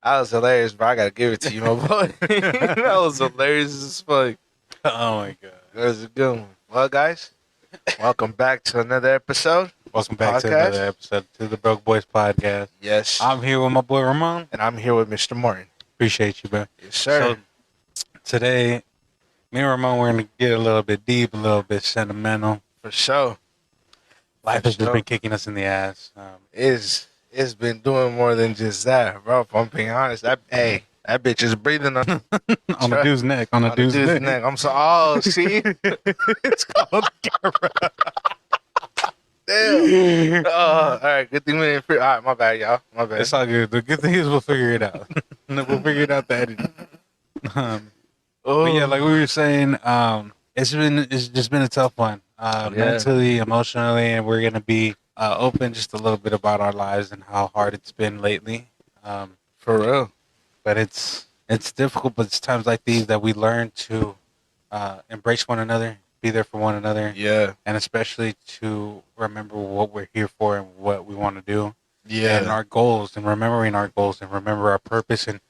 That was hilarious, bro. I gotta give it to you, my boy. That was hilarious as fuck. Oh my god. That was a good one. Well, guys, welcome back to another episode. Welcome back to another episode to the Broke Boys Podcast. Yes. I'm here with my boy Ramon. And I'm here with Mr. Morton. Appreciate you, bro. Yes, sir. So today, me and Ramon, we're gonna get a little bit deep, a little bit sentimental. For sure. Life has just been kicking us in the ass. It's been doing more than just that, bro. If I'm being honest, that bitch is breathing on on the dude's neck. On the dude's neck. I'm so. Oh, see, it's called camera. Damn. Oh, all right. Good thing we didn't. All right, my bad, y'all. My bad. It's all good. The good thing is we'll figure it out. We'll figure it out. The editing. But yeah, like we were saying, it's just been a tough one, mentally, emotionally, and we're gonna be open just a little bit about our lives and how hard it's been lately. For real. But it's difficult. But it's times like these that we learn to embrace one another, be there for one another. Yeah. And especially to remember what we're here for and what we want to do. Yeah. And our goals, and remembering our goals, and remember our purpose and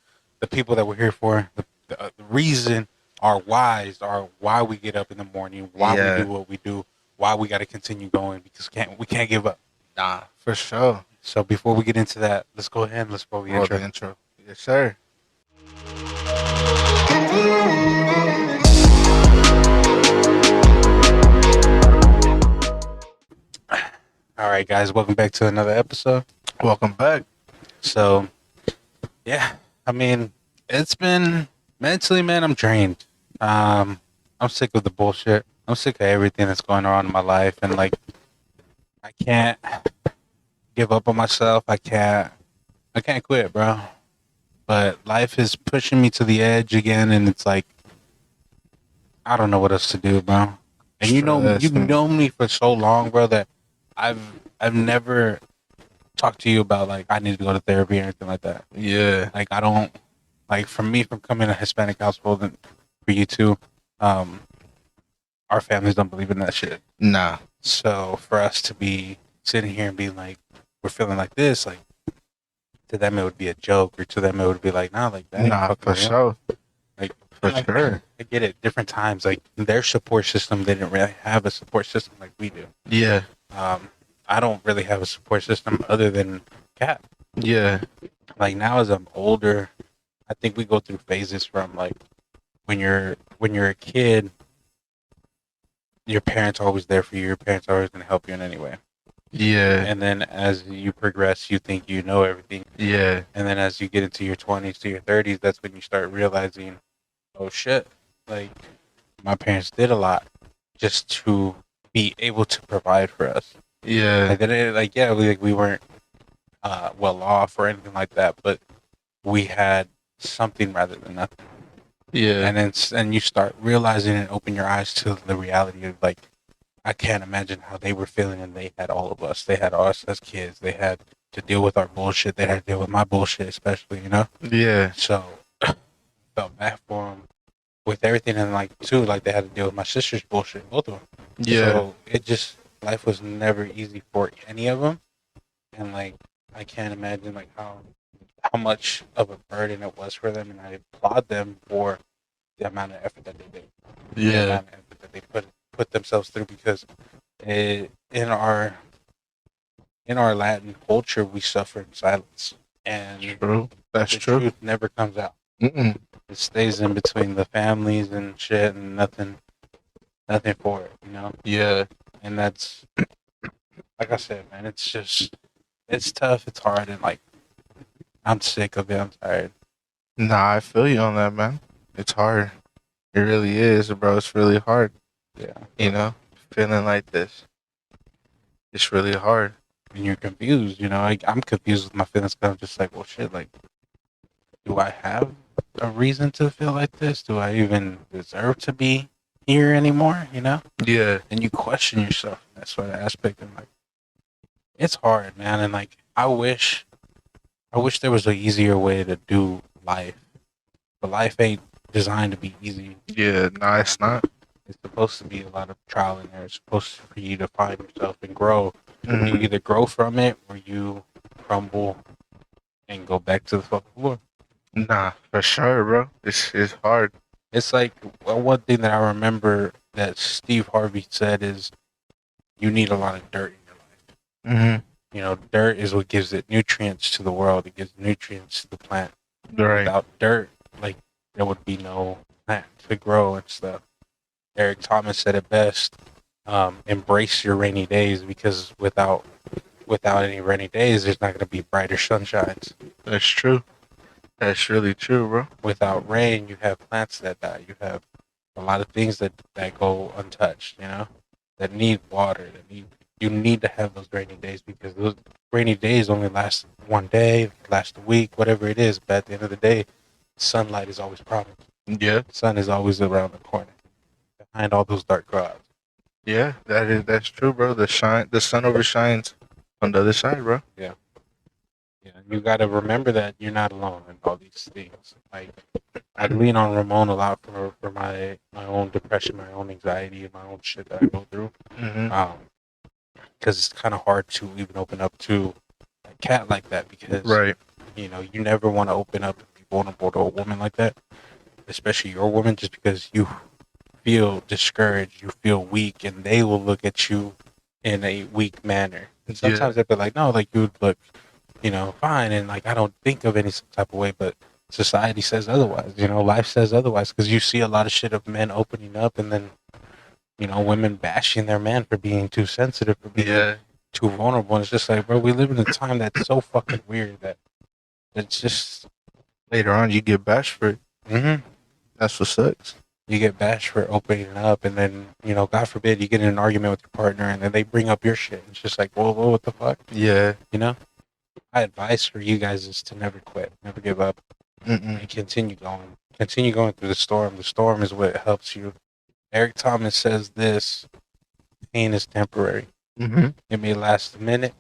the people that we're here for. The reason, our whys, are why we get up in the morning, why we do what we do, why we got to continue going, because we can't give up. Nah, for sure. So before we get into that, let's go ahead and let's roll the intro. Yes, sir. All right, guys, welcome back to another episode. Welcome back. So, yeah, I mean, it's been mentally, man, I'm drained. I'm sick of the bullshit. I'm sick of everything that's going on in my life, and like, I can't give up on myself. I can't quit, bro. But life is pushing me to the edge again, and it's like, I don't know what else to do, bro. And you know me for so long, bro, that I've never talked to you about like I need to go to therapy or anything like that. Yeah. Like I don't, like for me, from coming to a Hispanic household, and for you too, our families don't believe in that shit. Nah. So for us to be sitting here and being like, we're feeling like this, like to them it would be a joke, or to them it would be like, nah, like that. Nah, for sure. Like for sure. I get it. Different times, like their support system, they didn't really have a support system like we do. Yeah. I don't really have a support system other than Kat. Yeah. Like now as I'm older, I think we go through phases from like when you're a kid, your parents are always there for you. Your parents are always going to help you in any way. Yeah. And then as you progress, you think you know everything. Yeah. And then as you get into your 20s to your 30s, that's when you start realizing, oh shit, like my parents did a lot just to be able to provide for us. Yeah. We weren't well off or anything like that, but we had something rather than nothing. Yeah. And you start realizing and open your eyes to the reality of like, I can't imagine how they were feeling, and they had all of us. They had us as kids. They had to deal with our bullshit. They had to deal with my bullshit, especially, you know? Yeah. So felt bad for them with everything, and like too, like they had to deal with my sister's bullshit, both of them. Yeah. So life was never easy for any of them, and like I can't imagine like how much of a burden it was for them, and I applaud them for the amount of effort that they did. Yeah. The amount of effort that they put themselves through, because in our Latin culture, we suffer in silence, and true. That's the true. truth never comes out. Mm-mm. It stays in between the families and shit, and nothing for it, you know? Yeah. And that's, like I said, man, it's tough, it's hard, and like, I'm sick of it, I'm tired. Nah, I feel you on that, man. It's hard. It really is, bro. It's really hard. Yeah. You know, feeling like this. It's really hard. And you're confused, you know? I'm confused with my feelings, because I'm just like, well, shit, like, do I have a reason to feel like this? Do I even deserve to be here anymore, you know? Yeah. And you question yourself in that sort of aspect, and like, it's hard, man. And like, I wish there was an easier way to do life, but life ain't designed to be easy. Yeah, no, it's not. It's supposed to be a lot of trial in there. It's supposed for you to find yourself and grow. Mm-hmm. You either grow from it or you crumble and go back to the fucking floor. Nah, for sure, bro. It's hard. It's like one thing that I remember that Steve Harvey said is you need a lot of dirt in your life. Mm-hmm. You know, dirt is what gives it nutrients to the world. It gives nutrients to the plant. Right. Without dirt, like there would be no plant to grow and stuff. Eric Thomas said it best. Embrace your rainy days because without any rainy days, there's not going to be brighter sunshines. That's true. That's really true, bro. Without rain, you have plants that die. You have a lot of things that go untouched. You know, that need water. You need to have those rainy days because those rainy days only last one day, last a week, whatever it is. But at the end of the day, sunlight is always promised. Yeah. The sun is always around the corner, behind all those dark clouds. Yeah, that's true, bro. The sun overshines on the other side, bro. Yeah, you got to remember that you're not alone in all these things. Like I lean on Ramon a lot for my own depression, my own anxiety, and my own shit that I go through. Mm-hmm. Because it's kind of hard to even open up to a cat like that because Right. you know you never want to open up and be vulnerable to a woman like that, especially your woman, just because you feel discouraged, you feel weak, and they will look at you in a weak manner. And sometimes they'll be like, no, like you would look, you know, fine, and like I don't think of any type of way, but society says otherwise. You know, life says otherwise because you see a lot of shit of men opening up, and then you know women bashing their man for being too sensitive, for being Yeah. too vulnerable. And it's just like, bro, we live in a time that's so fucking weird that it's just Later on, you get bashed for it. mm-hmm. That's what sucks. You get bashed for opening up, and then you know, God forbid, you get in an argument with your partner, and then they bring up your shit. It's just like, whoa, what the fuck, Yeah. you know? My advice for you guys is to never quit, never give up, Mm-mm. and continue going. Continue going through the storm. The storm is what helps you. Eric Thomas says this: pain is temporary. Mm-hmm. It may last a minute,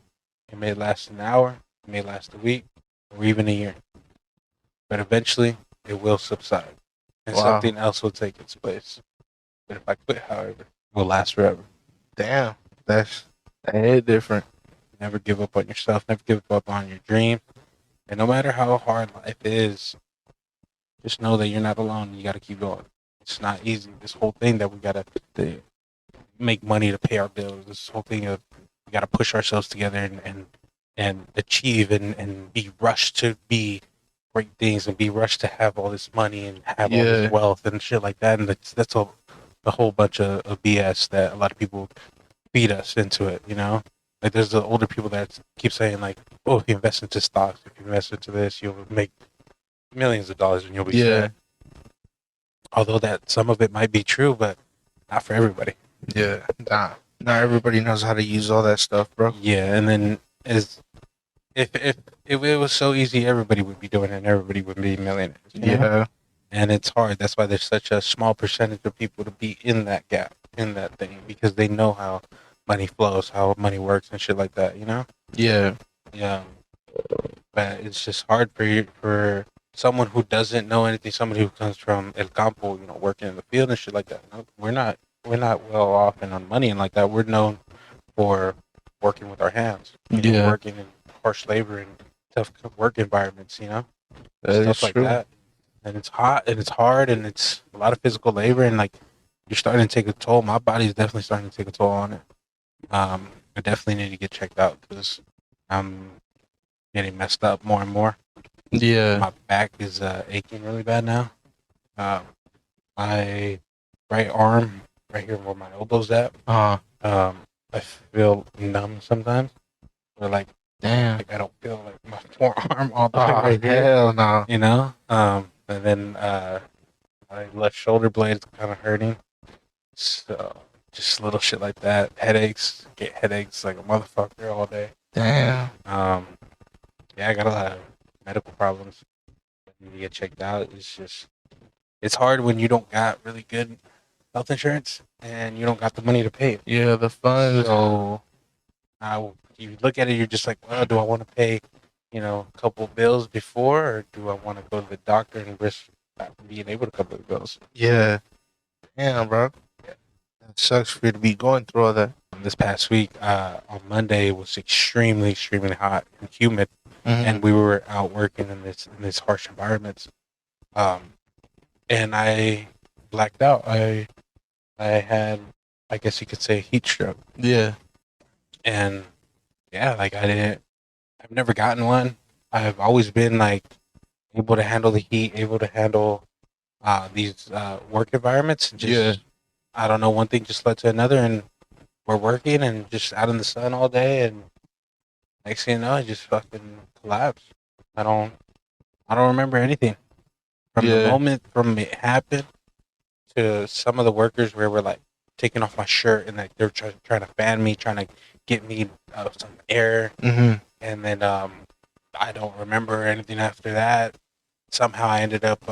it may last an hour, it may last a week, or even a year, but eventually it will subside, and Wow. something else will take its place. But if I quit, however, it will last forever. Damn. That hit different. Never give up on yourself. Never give up on your dream. And no matter how hard life is, just know that you're not alone. You got to keep going. It's not easy. This whole thing that we got to make money to pay our bills. This whole thing of we got to push ourselves together and achieve and be rushed to be great things and be rushed to have all this money and have all Yeah. this wealth and shit like that. And that's a whole bunch of BS that a lot of people feed us into it, you know? Like there's the older people that keep saying like, oh, if you invest into stocks, if you invest into this, you'll make millions of dollars and you'll be Yeah. set. Although that some of it might be true, but not for everybody. Yeah. Nah. Not everybody knows how to use all that stuff, bro. Yeah, and then is if it was so easy, everybody would be doing it and everybody would be millionaires. You know? Yeah. And it's hard. That's why there's such a small percentage of people to be in that gap, in that thing, because they know how money flows, how money works, and shit like that. You know? Yeah. Yeah. But it's just hard for someone who doesn't know anything, somebody who comes from El Campo, you know, working in the field and shit like that. No, we're not well off and on money and like that. We're known for working with our hands, you know, Yeah. working in harsh labor and tough work environments. You know, That is stuff like true. that. And it's hot and it's hard and it's a lot of physical labor and like you're starting to take a toll. My body's definitely starting to take a toll on it. I definitely need to get checked out because I'm getting messed up more and more. Yeah. My back is aching really bad now. My right arm, right here where my elbow's at, Uh. I feel numb sometimes. Or like Damn. I don't feel like my forearm all the way Oh, right here. hell no. You know? And then my left shoulder blade is kind of hurting. So just little shit like that. Headaches, get headaches like a motherfucker all day. Damn. Yeah, I got a lot of medical problems. I need to get checked out. It's hard when you don't got really good health insurance and you don't got the money to pay it. Yeah, the funds. So you look at it, you're just like, well, do I want to pay, you know, a couple bills before, or do I want to go to the doctor and risk not being able to cover the bills? Yeah. Damn, bro. That sucks for you to be going through all that. This past week, on Monday, it was extremely, extremely hot and humid. and we were out working in this harsh environments. And I blacked out. I had, I guess you could say, heat stroke. Yeah. And yeah, like I've never gotten one. I've always been like able to handle the heat, able to handle these work environments. Just I don't know, one thing just led to another, and we're working and just out in the sun all day, and next thing you know, I just fucking collapsed. I don't remember anything from the moment from it happened to some of the workers where we're like taking off my shirt and like they're trying to fan me, trying to get me some air, and then I don't remember anything after that. Somehow I ended up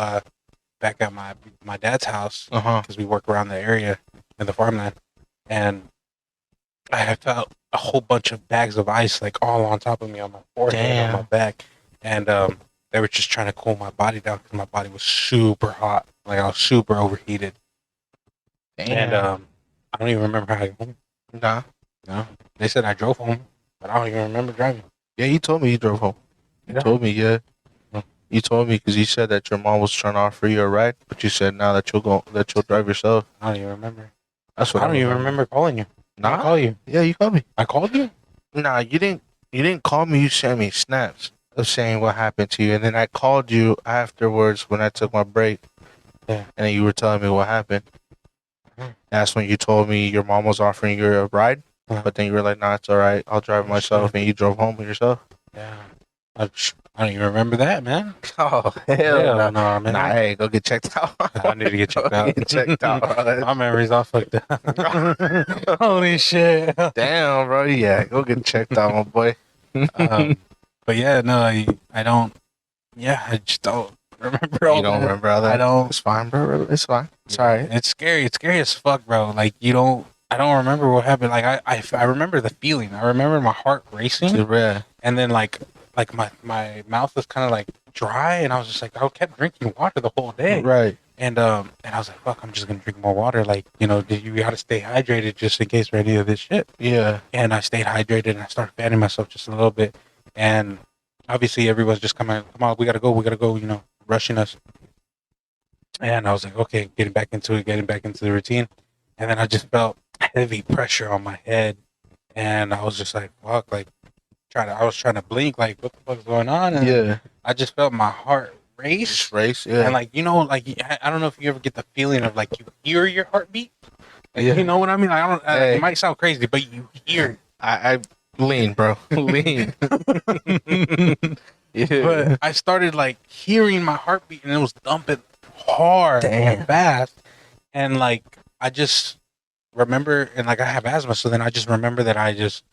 back at my dad's house because we work around the area in the farmland, and I had felt a whole bunch of bags of ice like all on top of me on my forehead, on my back, and they were just trying to cool my body down because my body was super hot, like I was super overheated. And I don't even remember how I got home. Nah. No, they said I drove home, but I don't even remember driving. Yeah, you told me you drove home. You told me, yeah. You told me because you said that your mom was trying to offer you a ride, but you said now that you'll drive yourself. I don't even remember. That's what I don't even remember calling you. Nah, I call you. Yeah, you called me. I called you. Nah, you didn't. You didn't call me. You sent me snaps of saying what happened to you, and then I called you afterwards when I took my break. Yeah. And then you were telling me what happened. That's when you told me your mom was offering you a ride, but then you were like, "Nah, it's all right. I'll drive myself," and you drove home with yourself. Yeah. I don't even remember that, man. Oh, hell no, man. Nah, hey, go get checked out. I need to get checked out. Get checked out. My memory's all fucked up. Holy shit. Damn, bro. Yeah, go get checked out, my boy. But yeah, no, I don't. Yeah, I just don't remember all You don't that. remember all that? I don't. It's fine, bro. It's fine. It's all right. It's scary. It's scary as fuck, bro. Like, I don't remember what happened. Like, I remember the feeling. I remember my heart racing. Yeah. And then, like my mouth was kind of like dry, and I was just like, I kept drinking water the whole day. Right. And I was like, fuck, I'm just gonna drink more water. Like, you gotta stay hydrated just in case for any of this shit. Yeah. And I stayed hydrated, and I started fanning myself just a little bit. And obviously, everyone's just come on, we gotta go, rushing us. And I was like, okay, getting back into the routine. And then I just felt heavy pressure on my head, and I was just like, fuck, like I was trying to blink, like what the fuck's going on? And I just felt my heart race. Yeah. And like, I don't know if you ever get the feeling of like you hear your heartbeat. Like, you know what I mean? I don't. It might sound crazy, but you hear it. I lean, bro. Lean. But I started like hearing my heartbeat, and it was thumping hard and fast. And like I just remember, and like I have asthma, so then I just remember that I just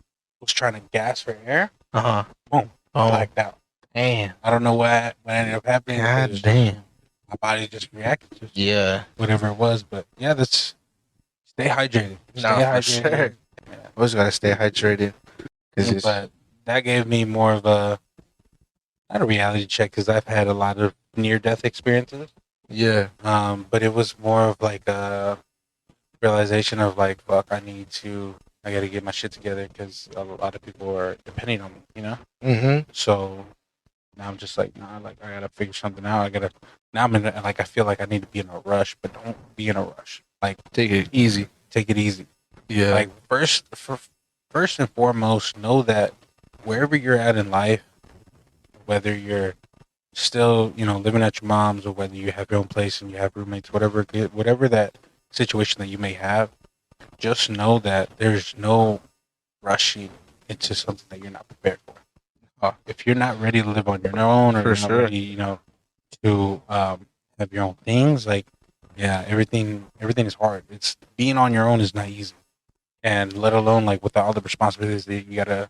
was trying to gas for air. Boom. Blacked out. Damn. I don't know what ended up happening. God damn. My body just reacted to whatever it was. But yeah, stay hydrated. Stay hydrated. For sure. Yeah. Always gotta stay hydrated. But that gave me more of not a reality check, because I've had a lot of near-death experiences. Yeah. But it was more of like a realization of like, fuck, I gotta get my shit together, because a lot of people are depending on me, So now I'm just like, nah, like I gotta figure something out. Now I'm in like, I feel like I need to be in a rush, but don't be in a rush. Like, take it easy. Yeah. Like first and foremost, know that wherever you're at in life, whether you're still, living at your mom's, or whether you have your own place and you have roommates, whatever that situation that you may have, just know that there's no rushing into something that you're not prepared for. If you're not ready to live on your own, or you're not ready, to have your own things, like, yeah, everything is hard. It's being on your own is not easy, and let alone like with all the responsibilities that you gotta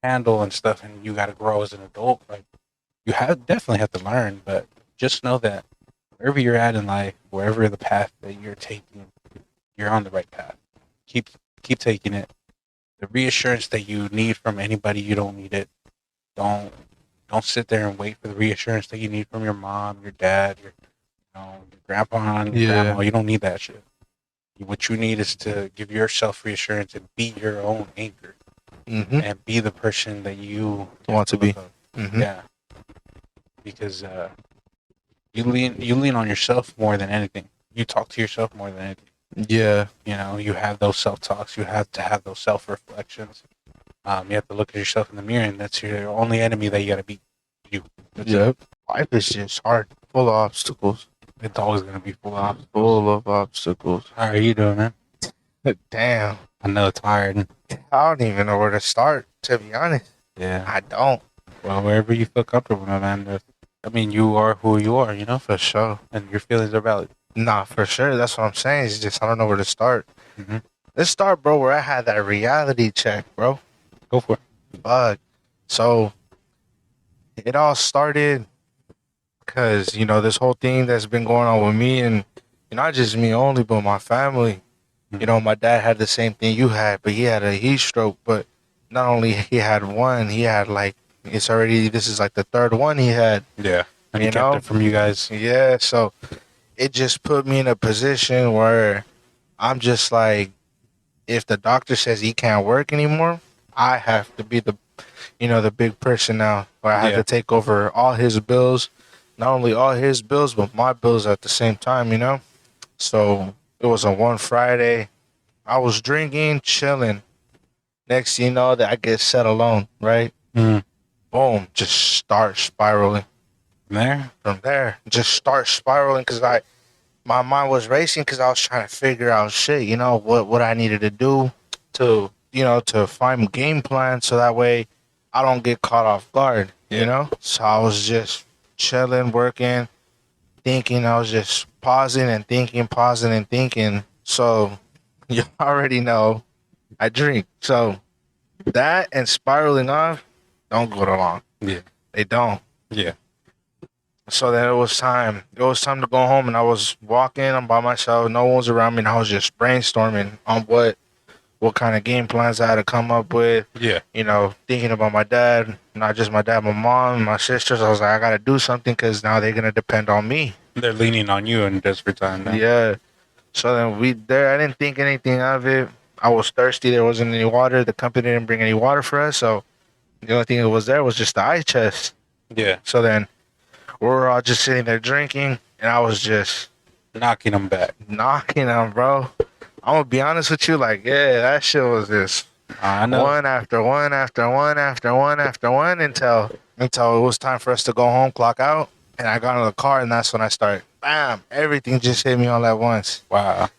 handle and stuff, and you gotta grow as an adult. Like, you definitely have to learn, but just know that wherever you're at in life, wherever the path that you're taking, you're on the right path. Keep taking it. The reassurance that you need from anybody, you don't need it. Don't sit there and wait for the reassurance that you need from your mom, your dad, your grandpa, and your grandma. You don't need that shit. What you need is to give yourself reassurance and be your own anchor, and be the person that you want to be. Mm-hmm. Yeah, because you lean on yourself more than anything. You talk to yourself more than anything. Yeah. You know, you have those self talks. You have to have those self reflections. You have to look at yourself in the mirror, and that's your only enemy that you got to beat. You. That's it. Yep. Life is just hard, full of obstacles. It's always gonna be full of obstacles. Full of obstacles. How are you doing, man? Damn. I know it's hard. I don't even know where to start, to be honest. Yeah. I don't. Well, wherever you feel comfortable, my man. I mean, you are who you are, you know, For sure. and your feelings are valid. Nah, for sure. That's what I'm saying. It's just I don't know where to start. Mhm. Let's start, bro, where I had that reality check, bro. Go for it. Fuck. So it all started because, you know, this whole thing that's been going on with me and not just me only, but my family. You know, my dad had the same thing you had, but he had a heat stroke. But not only he had one, he had like, this is like the third one he had. Yeah. And You he kept know? it from you guys. Yeah, so it just put me in a position where I'm just like, if the doctor says he can't work anymore, I have to be the big person now. Where I have Yeah. to take over all his bills, not only all his bills, but my bills at the same time, you know? So it was on one Friday. I was drinking, chilling. Next thing you know, that I get set alone, right? Mm. Boom, just start spiraling. There? From there, just start spiraling because my mind was racing because I was trying to figure out shit, you know, what I needed to do to, to find game plan so that way I don't get caught off guard, you know? So I was just chilling, working, thinking. I was just pausing and thinking, pausing and thinking. So you already know I drink. So that and spiraling off don't go along. Yeah. They don't. Yeah. So then it was time. It was time to go home, and I was walking. I'm by myself. No one was around me, and I was just brainstorming on what kind of game plans I had to come up with. Yeah. You know, thinking about my dad, not just my dad, my mom, my sisters. I was like, I gotta do something because now they're gonna depend on me. They're leaning on you in desperate time now. Yeah. So then I didn't think anything of it. I was thirsty. There wasn't any water. The company didn't bring any water for us, so the only thing that was there was just the ice chest. Yeah. So then we were all just sitting there drinking, and I was just Knocking them back. knocking them, bro. I'm gonna be honest with you, like, yeah, that shit was just I know. one after one after one after one after one until it was time for us to go home, clock out, and I got in the car, and that's when I started. Bam! Everything just hit me all at once, Wow.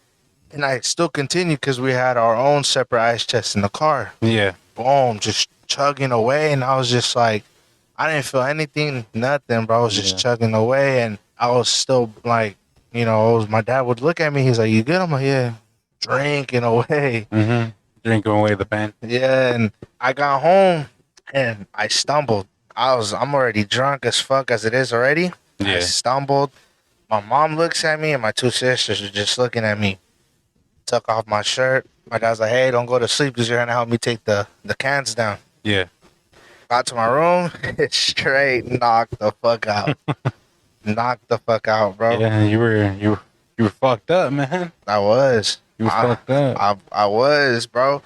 and I still continued because we had our own separate ice chest in the car. Yeah. Boom, just chugging away, and I was just like, I didn't feel anything, nothing, bro. I was just chugging away, and I was still like, my dad would look at me. He's like, "You good?" I'm like, "Yeah." Drinking away. Mm-hmm. Drinking away the pain. Yeah, and I got home and I stumbled. I'm already drunk as fuck as it is already. I Yeah. stumbled. My mom looks at me and my two sisters are just looking at me. Took off my shirt. My dad's like, "Hey, don't go to sleep because you're gonna help me take the cans down." Yeah. Got to my room, straight knocked the fuck out. Knocked the fuck out, bro. Yeah. You were fucked up, man. I was. You were fucked up. I was, bro.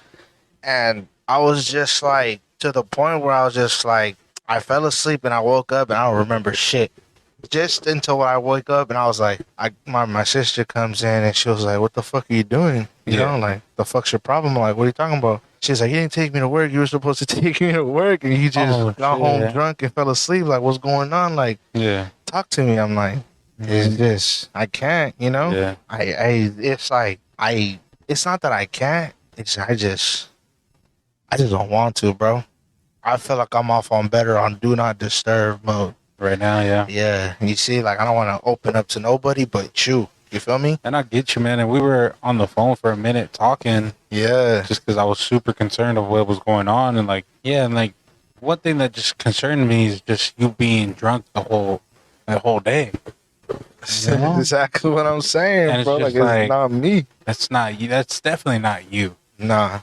And I was just like, to the point where I was just like, I fell asleep and I woke up and I don't remember shit. Just until I woke up and I was like, my sister comes in and she was like, "What the fuck are you doing? You know, like, the fuck's your problem?" I'm like, "What are you talking about?" She's like, "You didn't take me to work. You were supposed to take me to work and you just got home drunk and fell asleep. Like, what's going on? Like, Yeah. talk to me." I'm like, it's just, I can't, you know? Yeah. It's like, it's not that I can't. It's, I just don't want to, bro. I feel like I'm off on better on do not disturb mode. Right now, yeah. Yeah. You see, like, I don't want to open up to nobody but you. You feel me? And I get you, man. And we were on the phone for a minute talking Yeah. just because I was super concerned of what was going on. And like, yeah, and like one thing that just concerned me is just you being drunk the whole day. That's exactly what I'm saying, And it's bro. just Like, like- it's not me. That's not you. That's definitely not you. Nah.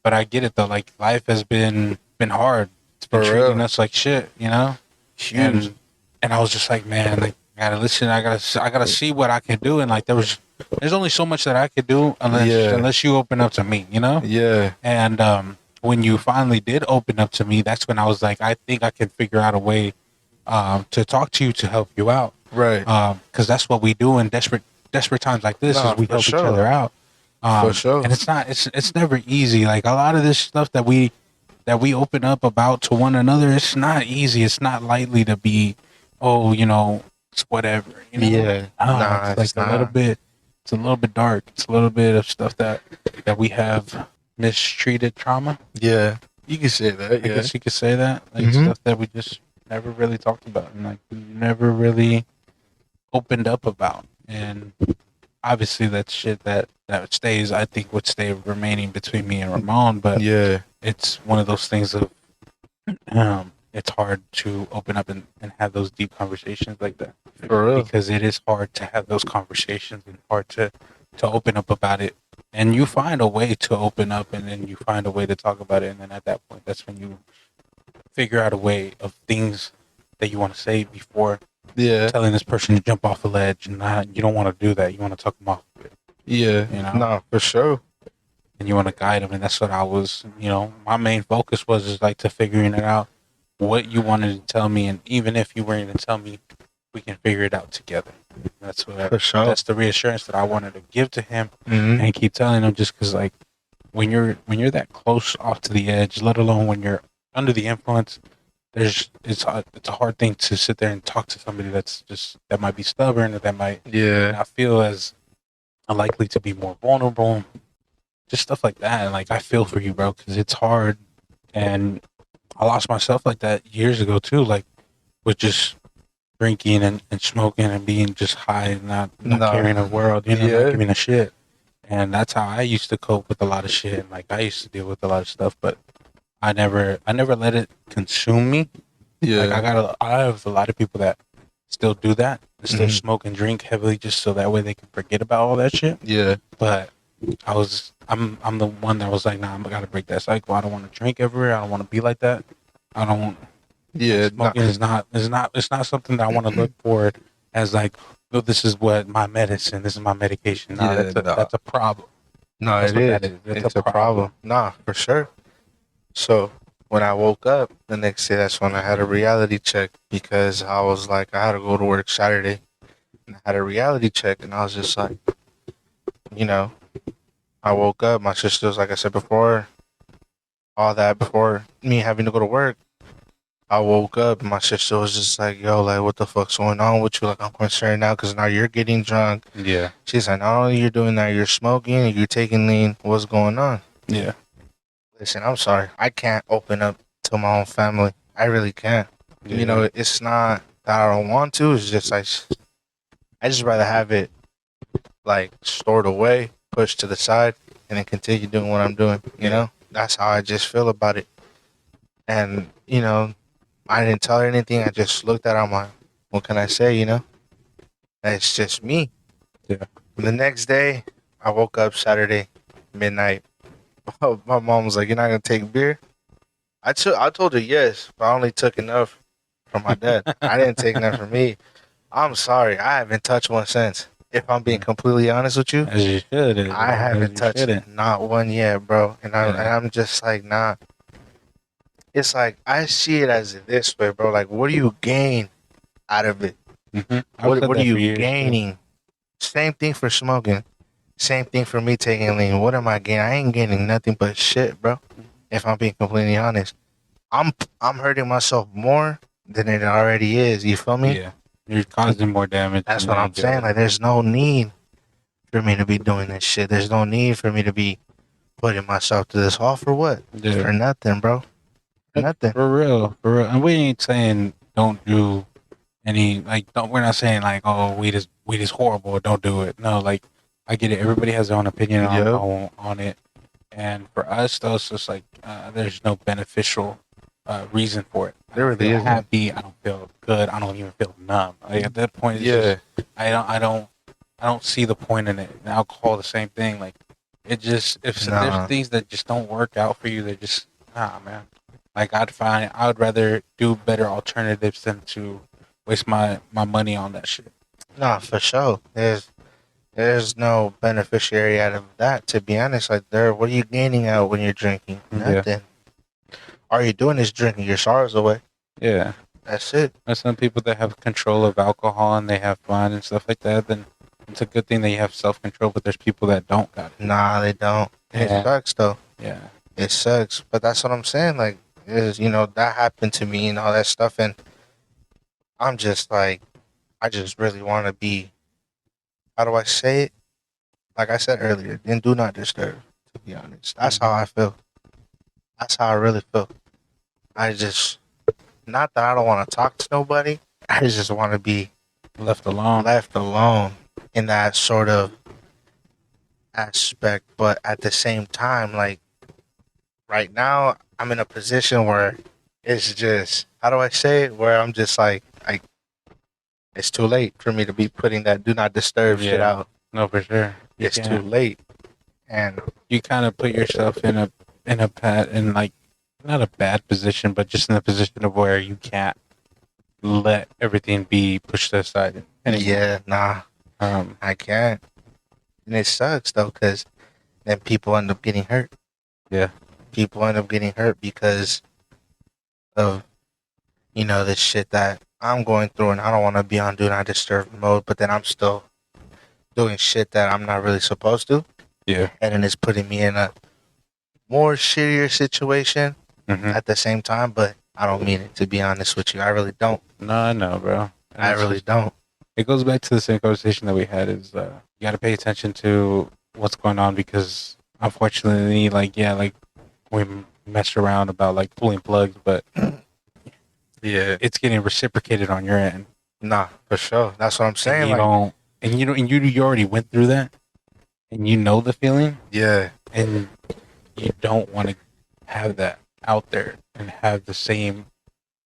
But I get it though. Like life has been hard. It's been For treating real. us like shit, you know. Huge. And I was just like, man, like I gotta listen. I gotta see what I can do. And like there's only so much that I could do unless you open up to me, you know. Yeah. And when you finally did open up to me, that's when I was like, I think I can figure out a way to talk to you to help you out. Right. Because that's what we do in desperate times like this Nah, is we for help each sure. other out. For sure. And it's never easy. Like a lot of this stuff that we open up about to one another, it's not easy. It's not lightly to be, oh, it's whatever. Yeah. Nah, It's like it's not. it's a little bit dark. It's a little bit of stuff that we have mistreated trauma. Yeah. You can say that. I Yeah. guess you could say that. Like Mhm. stuff that we just never really talked about and like we never really opened up about. And obviously that's shit that stays, I think would stay remaining between me and Ramon, but Yeah. it's one of those things of it's hard to open up and have those deep conversations like that. For real. Because it is hard to have those conversations and hard to open up about it. And you find a way to open up and then you find a way to talk about it. And then at that point, that's when you figure out a way of things that you want to say before Yeah. telling this person to jump off a ledge. And you don't want to do that. You want to talk them off of it. Yeah. You know? Nah, for sure. And you want to guide them. And that's what I was, my main focus was is like to figuring it out, what you wanted to tell me. And even if you weren't going to tell me, we can figure it out together. That's what For sure. that's the reassurance that I wanted to give to him Mhm. and keep telling him, just because like when you're that close off to the edge, let alone when you're under the influence, it's a hard thing to sit there and talk to somebody that might be stubborn or that might Yeah. not feel as likely to be more vulnerable, just stuff like that. And like I feel for you, bro, because it's hard. And I lost myself like that years ago too, like with just drinking and smoking and being just high and not Nah. caring a world, not Yeah. giving a shit. And that's how I used to cope with a lot of shit. And like I used to deal with a lot of stuff, but I never let it consume me. Yeah. Like I have a lot of people that still do that, still Mhm. smoke and drink heavily just so that way they can forget about all that shit. Yeah. But I'm the one that was like, nah, I gotta break that cycle. I don't want to drink everywhere. I don't want to be like that. I don't. Yeah. Nah. Smoking is not something that I want to look for as like, oh, this is what my medicine. This is my medication. No, Yeah, nah. that's a problem. No, That's it what is. that is. That's It's a problem. Nah, for sure. So when I woke up the next day, that's when I had a reality check because I was like, I had to go to work Saturday, and I had a reality check, and I was just like, I woke up. My sister was, like I said before, all that before me having to go to work. I woke up and my sister was just like, yo, like, what the fuck's going on with you? Like, I'm concerned now because now you're getting drunk. Yeah. She's like, not only you're doing that, you're smoking, you're taking lean. What's going on? Yeah. Listen, I'm sorry. I can't open up to my own family. I really can't. Yeah. It's not that I don't want to. It's just I just rather have it like stored away, pushed to the side, and then continue doing what I'm doing. You know, that's how I just feel about it. And I didn't tell her anything. I just looked at her. I'm like, what can I say? It's just me. Yeah. The next day, I woke up Saturday midnight. My mom was like, "You're not gonna take beer?" I told her yes, but I only took enough from my dad. I didn't take enough from me. I'm sorry, I haven't touched one since. If I'm being completely honest with you, As you should. I haven't touched not one yet, bro. And I'm just like, nah. It's like I see it as this way, bro. Like, what do you gain out of it? Mm-hmm. What are you gaining? Same thing for smoking. Same thing for me taking lean. What am I gaining? I ain't gaining nothing but shit, bro. If I'm being completely honest, I'm hurting myself more than it already is. You feel me? Yeah. You're causing more damage. That's what I'm saying. Like, there's no need for me to be doing this shit. There's no need for me to be putting myself to this. All for what? Yeah. For nothing, bro. For nothing. For real. And we ain't saying don't do any we're not saying like, oh, weed is horrible, don't do it. No, like I get it. Everybody has their own opinion on it. And for us though, it's just like there's no beneficial reason for it. There really I isn't. feel happy, I don't feel good, I don't even feel numb. Like at that point it's just, I don't see the point in it. And alcohol the same thing. Like it just if there's things that just don't work out for you, they're just man. Like I would rather do better alternatives than to waste my money on that shit. Nah, for sure. There's no beneficiary out of that, to be honest. Like, what are you gaining out when you're drinking? Yeah. Nothing. all you're doing is drinking your sorrows away. Yeah. That's it. There's some people that have control of alcohol and they have fun and stuff like that. Then it's a good thing that you have self control. But there's people that don't got it. Nah, they don't. And Yeah. it sucks though. Yeah. It sucks. But that's what I'm saying. Like, is that happened to me and all that stuff, and I'm just like, I just really want to be. How do I say it? Like I said earlier, then do not disturb. To be honest, that's how I feel. That's how I really feel. I just, not that I don't want to talk to nobody. I just want to be Left alone. left alone in that sort of aspect. But at the same time, like right now, I'm in a position where it's just, how do I say it? Where I'm just like it's too late for me to be putting that do not disturb shit Yeah. out. No, for sure. You It's too can't. late. And You kind of put yourself in a bad, in like not a bad position, but just in a position of where you can't let everything be pushed aside. yeah, nah, I can't. And it sucks though, because then people end up getting hurt. Yeah. People end up getting hurt because of, this shit that I'm going through, and I don't want to be on do not disturb mode, but then I'm still doing shit that I'm not really supposed to. Yeah. And then it's putting me in a more shittier situation Mm-hmm. at the same time, but I don't mean it, to be honest with you. I really don't. No, I know, bro. And I it's really just- don't. It goes back to the same conversation that we had. Is you got to pay attention to what's going on because unfortunately, we messed around about like pulling plugs, but Yeah. it's getting reciprocated on your end. Nah, for sure. That's what I'm And saying. you Like, don't, and you already went through that, and you know the feeling, yeah. and you don't want to have that out there and have the same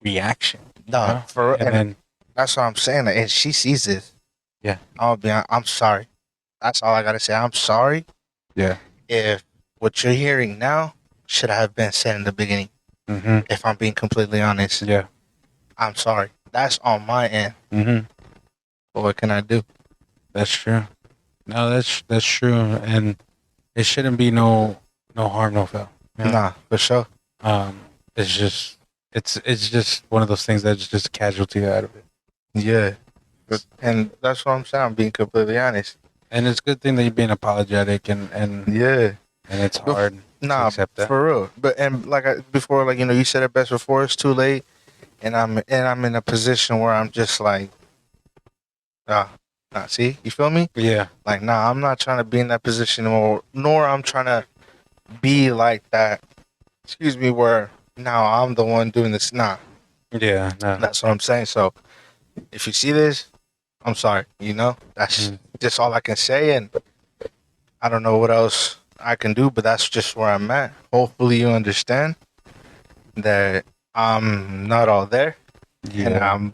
reaction. Nah, know? for And and then that's what I'm saying. Like, and she sees this. Yeah. I'm sorry. That's all I gotta say. I'm sorry yeah, if what you're hearing now should have been said in the beginning. mm-hmm. If I'm being completely honest, yeah, I'm sorry. That's on my end. mm-hmm. But what can I do? That's true. No, that's true, and it shouldn't be no harm, no foul. Yeah. Nah, for sure. It's just one of those things that's just a casualty out of it. Yeah. And that's what I'm saying. I'm being completely honest. And it's a good thing that you're being apologetic and Yeah. it's hard to Nah, accept that. for real. But and before, you said it best before it's too late, and I'm in a position where I'm just like, see, you feel me? Yeah, Like, nah, I'm not trying to be in that position nor I'm trying to be like that. Excuse me, where now I'm the one doing this. Nah, yeah, no. that's what I'm saying. So, if you see this, I'm sorry. That's just all I can say, and I don't know what else I can do, but that's just where I'm at. Hopefully, you understand that I'm not all there, and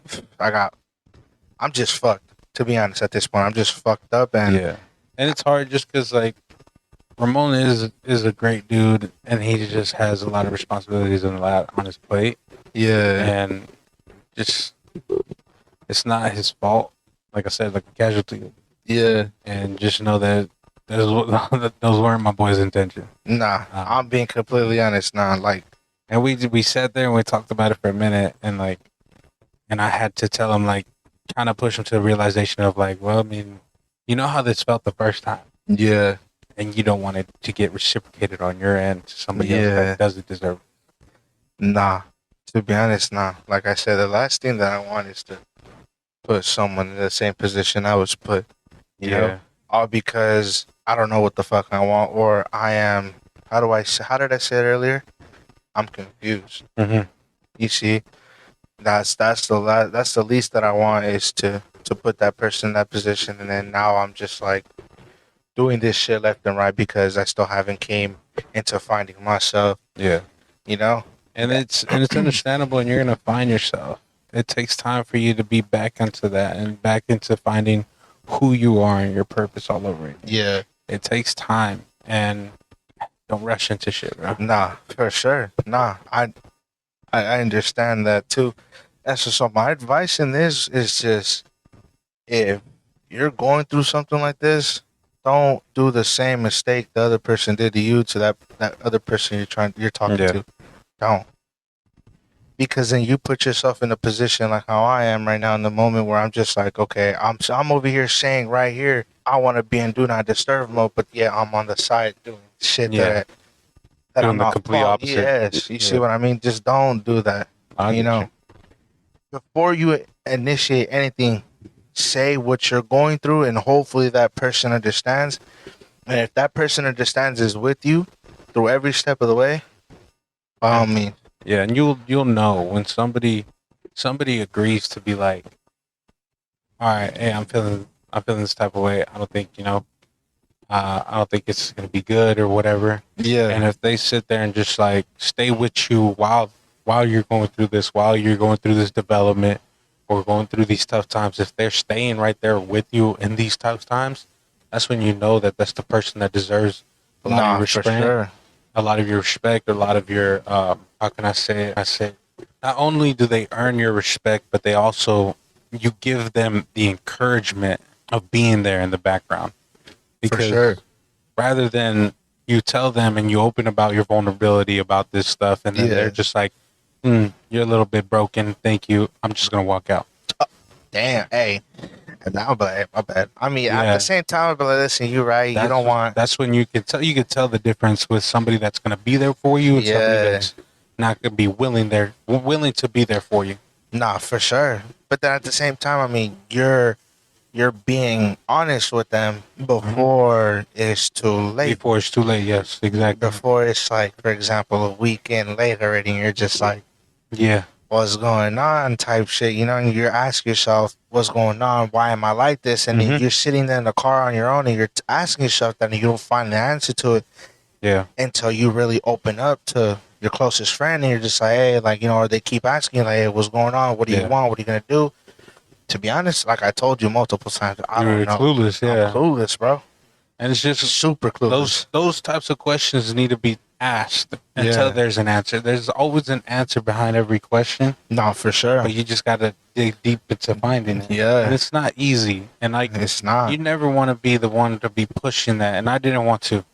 I'm just fucked. To be honest, at this point, I'm just fucked up, and Yeah, and it's hard just because like Ramon is a great dude, and he just has a lot of responsibilities and a lot on his plate, yeah, and just it's not his fault. Like I said, like a casualty, yeah. and just know that those weren't my boy's intention. Nah, I'm being completely honest now. Like, And we sat there and we talked about it for a minute, and I had to tell him like, kind of push him to the realization of like, well, I mean, you know how this felt the first time, yeah, and you don't want it to get reciprocated on your end to somebody else Yeah. that doesn't deserve it. nah. To be honest, nah. Like I said, the last thing that I want is to put someone in the same position I was put. You know, all because I don't know what the fuck I want, or I am. How did I say it earlier? I'm confused. Mm-hmm. You see, that's the least that I want is to put that person in that position, and then now I'm just like doing this shit left and right because I still haven't came into finding myself. Yeah. You know? And it's understandable, and you're gonna find yourself. It takes time for you to be back into that and back into finding who you are and your purpose all over again. Yeah. It takes time, and don't rush into shit, bro. Nah, for sure. Nah, I understand that too. And so my advice in this is just, if you're going through something like this, don't do the same mistake the other person did to you to that other person you're talking Yeah. to. Don't. because then you put yourself in a position like how I am right now in the moment where I'm just like, okay, I'm over here saying right here I want to be in do not disturb mode, but yeah, I'm on the side doing shit Yeah. that Doing I'm the not complete opposite. Yes, you see Yeah. what I mean? Just don't do that. I You get know, you. before you initiate anything, say what you're going through, and hopefully that person understands. And if that person understands is with you through every step of the way, by all means. Yeah, and you'll know when somebody agrees to be like, all right, hey, I'm feeling this type of way. I don't think I don't think it's gonna be good or whatever. Yeah. And if they sit there and just like stay with you while you're going through this, while you're going through this development or going through these tough times, if they're staying right there with you in these tough times, that's when you know that that's the person that deserves a lot of your For respect, sure. a lot of your respect, a lot of your how can I say it? I say not only do they earn your respect, but they also you give them the encouragement of being there in the background. For sure. Rather than you tell them and you open about your vulnerability about this stuff and then Yeah. they're just like, you're a little bit broken, thank you, I'm just gonna walk out. Damn. Hey. Now, but my bad. I mean, at Yeah. the same time, but listen, you're right. You don't want. That's when you can tell the difference with somebody that's gonna be there for you and somebody Yeah. that's not gonna be willing to be there for you. Nah, for sure. But then at the same time, I mean, you're being honest with them before it's too late. Before it's too late, yes, exactly. Before it's like, for example, a weekend late already, and you're just like, Yeah. what's going on type shit, you know, and you're asking yourself, what's going on? Why am I like this? And then you're sitting there in the car on your own and you're asking yourself that and you don't find the answer to it Yeah. until you really open up to your closest friend and you're just like, hey, like, you know, or they keep asking you, like, hey, what's going on? What do you Yeah. want? What are you going to do? To be honest, like I told you multiple times, I You're don't know. clueless, yeah. I'm clueless, bro. And it's just Super clueless. those types of questions need to be asked until Yeah. there's an answer. There's always an answer behind every question, No, for sure. but you just gotta dig deep into finding it. Yeah. And it's not easy. And like It's not. you never want to be the one to be pushing that. And I didn't want to.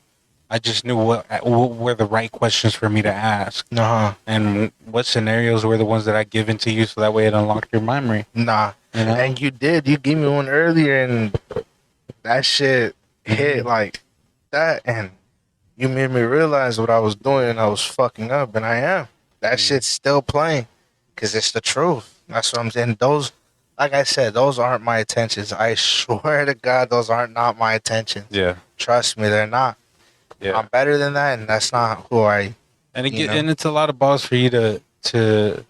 I just knew what were the right questions for me to ask, Uh-huh. and what scenarios were the ones that I given to you, so that way it unlocked your memory. Nah. You know? And you did. You gave me one earlier, and that shit hit like that. And you made me realize what I was doing, and I was fucking up, and I am. That shit's still playing, cause it's the truth. That's what I'm saying. Those, like I said, those aren't my intentions. I swear to God, those aren't not my intentions. Yeah. Trust me, they're not. Yeah. I'm better than that, and that's not who I. And You know? and it's a lot of balls for you to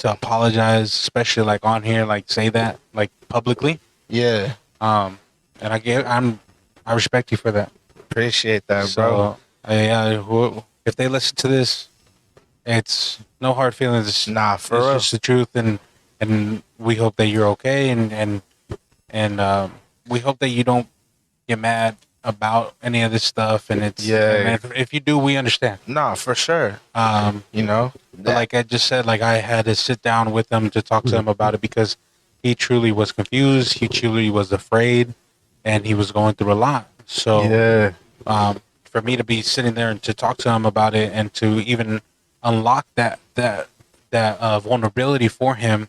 apologize, especially like on here, like say that like publicly. Yeah, And I respect you for that. appreciate that, bro. So if they listen to this, it's no hard feelings. It's For it's real. just the truth, and we hope that you're okay, and we hope that you don't get mad about any of this stuff. And it's and if you do, we understand. Nah, for sure. You know, But like I just said, like I had to sit down with him to talk to him about it because he truly was confused. He truly was afraid, and he was going through a lot. So for me to be sitting there and to talk to him about it and to even unlock that vulnerability for him,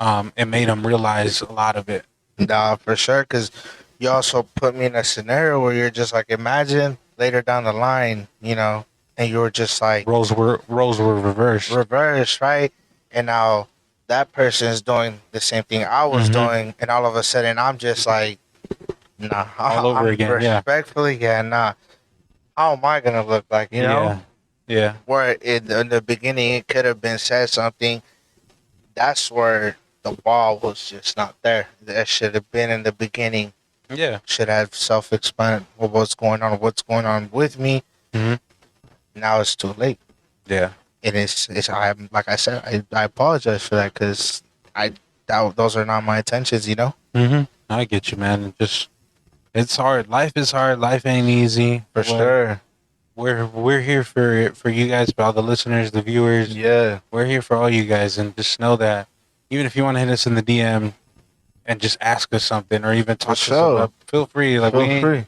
it made him realize a lot of it. Nah, for sure. Because you also put me in a scenario where you're just like, imagine later down the line, you know, and you were just like roles were reversed, right? And now that person is doing the same thing I was doing, and all of a sudden I'm just like, nah, all over again. Respectfully, nah. How am I gonna look like? You know? Yeah. Where in the beginning it could have been said something. That's where the ball was just not there. That should have been in the beginning. Yeah. Should have self-explained what's going on with me. Now it's too late. Yeah. And it's I'm like I said, I apologize for that because those are not my intentions, you know. I get you, man. It's hard. Life is hard. Life ain't easy. For sure. We're here for you guys, for all the listeners, the viewers. Yeah. We're here for all you guys, and just know that even if you want to hit us in the DM and just ask us something, or even talk to us, feel free. Like Feel free.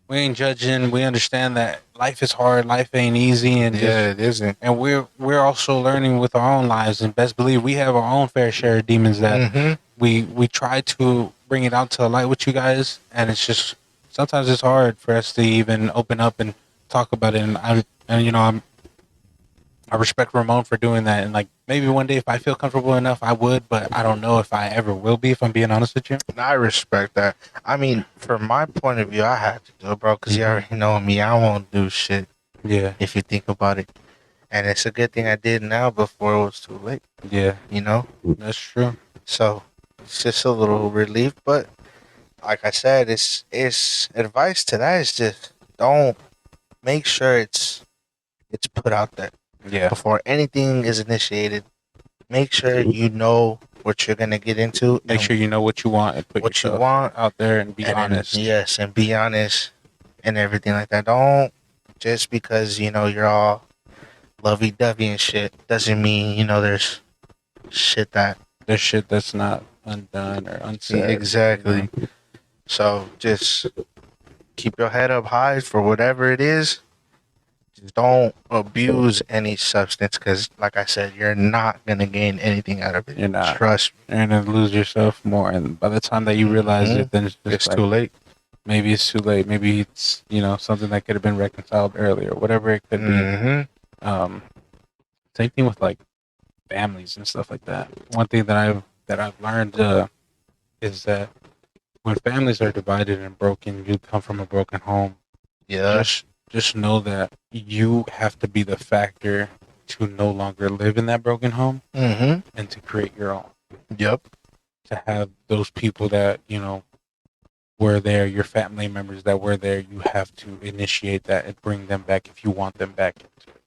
We ain't judging. We understand that life is hard. Life ain't easy, and Yeah, it isn't. and we're also learning with our own lives. And best believe we have our own fair share of demons that Mm-hmm. we try to bring it out to the light with you guys, and it's just sometimes it's hard for us to even open up and talk about it. I respect Ramon for doing that, and like maybe one day if I feel comfortable enough, I would, but I don't know if I ever will be. If I'm being honest with you. I respect that. I mean, from my point of view, I had to do it, bro, because you already know me. I won't do shit Yeah, if you think about it. And it's a good thing I did now before it was too late, yeah, you know? that's true. So it's just a little relief. But like I said, it's advice to that is just don't make sure it's put out there Yeah, before anything is initiated. Make sure you know what you're gonna get into make and sure you know what you want and put what you yourself want out there and be and then, honest. yes, and be honest and everything like that. Don't just because you're all lovey dovey and shit doesn't mean there's shit that There's shit that's not undone or unsaid. exactly. You know? So just keep your head up high for whatever it is. Just don't abuse any substance because, like I said, you're not gonna gain anything out of it. You're not. Trust me. You're gonna lose yourself more, and by the time that you realize it, then it's just It's like, too late. maybe it's too late. Maybe it's something that could have been reconciled earlier, whatever it could be. Mm-hmm. Same thing with like families and stuff like that. One thing that I've learned is that when families are divided and broken, you come from a broken home. Yeah. Just know that you have to be the factor to no longer live in that broken home Mm-hmm. and to create your own. Yep. To have those people that were there, your family members that were there, you have to initiate that and bring them back if you want them back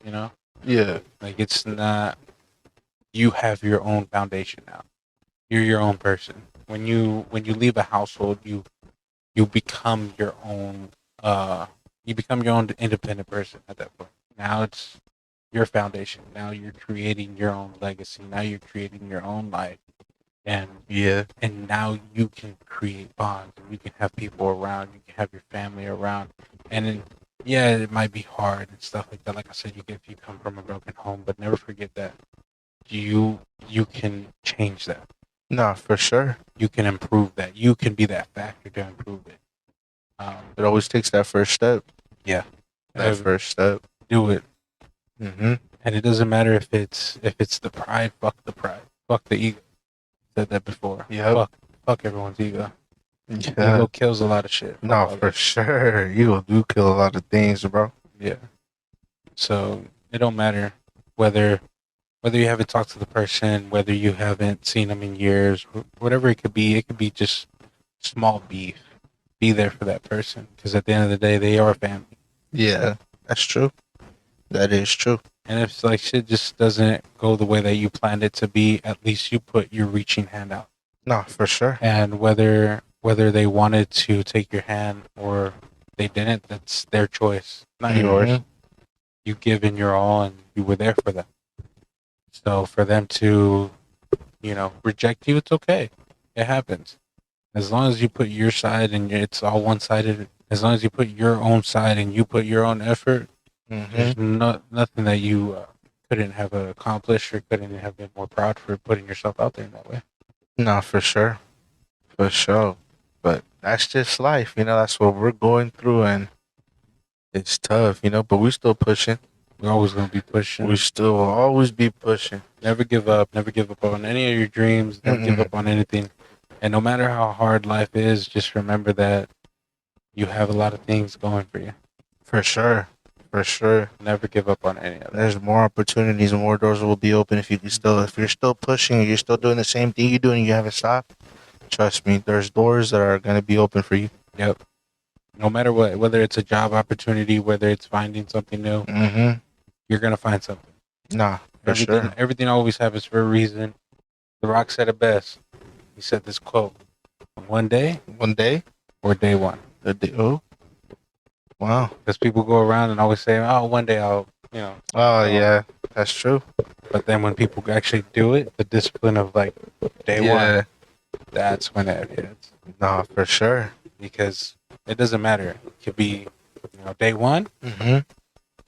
into it. Yeah. Like it's not. You have your own foundation now. You're your own person. When you leave a household, you become your own. You become your own independent person at that point. Now it's your foundation. Now you're creating your own legacy. Now you're creating your own life, and Yeah. now you can create bonds. And you can have people around. You can have your family around, and then, yeah, it might be hard and stuff like that. Like I said, if you come from a broken home, but never forget that you can change that. No, for sure. You can improve that. You can be that factor to improve it. It always takes that first step. Yeah. That first step. Do it. Mm-hmm. And it doesn't matter if it's the pride. Fuck the pride. Fuck the ego. Said that before. Yeah. Fuck everyone's ego. Yeah. Ego kills a lot of shit. No, for sure. Ego do kill a lot of things, bro. Yeah. So it don't matter whether you haven't talked to the person, whether you haven't seen them in years, whatever it could be. It could be just small beef. Be there for that person because at the end of the day, they are family. Yeah, that's true. That is true. And if like shit just doesn't go the way that you planned it to be, at least you put your reaching hand out. No, for sure. And whether they wanted to take your hand or they didn't, that's their choice, not yours. You given your all and you were there for them. So for them to, reject you, it's okay. It happens. As long as you put your side and it's all one-sided, as long as you put your own side and you put your own effort, there's nothing that you couldn't have accomplished or couldn't have been more proud for putting yourself out there in that way. No, for sure. For sure. But that's just life, that's what we're going through and it's tough, but we're still pushing. We're always going to be pushing. We still will always be pushing. Never give up. Never give up on any of your dreams. Never give up on anything. And no matter how hard life is, just remember that you have a lot of things going for you. For sure. For sure. Never give up on any of that. There's more opportunities and more doors will be open if you're still pushing, you're still doing the same thing you're doing and you haven't stopped. Trust me, there's doors that are going to be open for you. Yep. No matter what, whether it's a job opportunity, whether it's finding something new, you're going to find something. Nah, for sure. Everything always happens for a reason. The Rock said it best. He said this quote, one day or day one. Oh, wow. Because people go around and always say, oh, one day I'll, Oh, yeah, that's true. But then when people actually do it, the discipline of like day one, that's when it hits. No, for sure. Because it doesn't matter. could be, day one, Mm-hmm.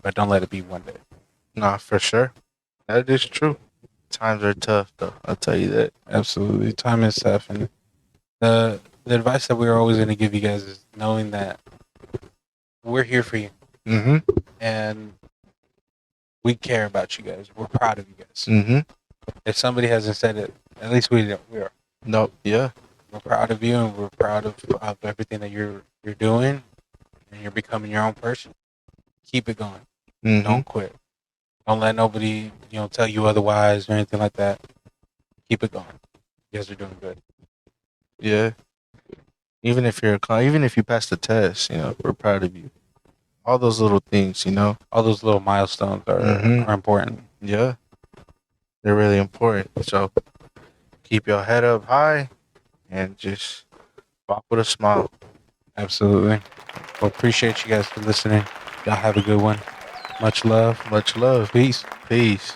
but don't let it be one day. Nah, for sure. That is true. Times are tough, though. I'll tell you that. Absolutely, time is tough, and the advice that we're always going to give you guys is knowing that we're here for you, Mm-hmm. and we care about you guys. We're proud of you guys. Mm-hmm. If somebody hasn't said it, at least we are. Nope. Yeah. We're proud of you, and we're proud of everything that you're doing, and you're becoming your own person. Keep it going. Mm-hmm. Don't quit. Don't let nobody, tell you otherwise or anything like that. Keep it going. You guys are doing good. Yeah. Even if you pass the test, we're proud of you. All those little things, All those little milestones are important. Yeah. They're really important. So keep your head up high and just walk with a smile. Absolutely. Well, appreciate you guys for listening. Y'all have a good one. Much love. Much love. Peace. Peace.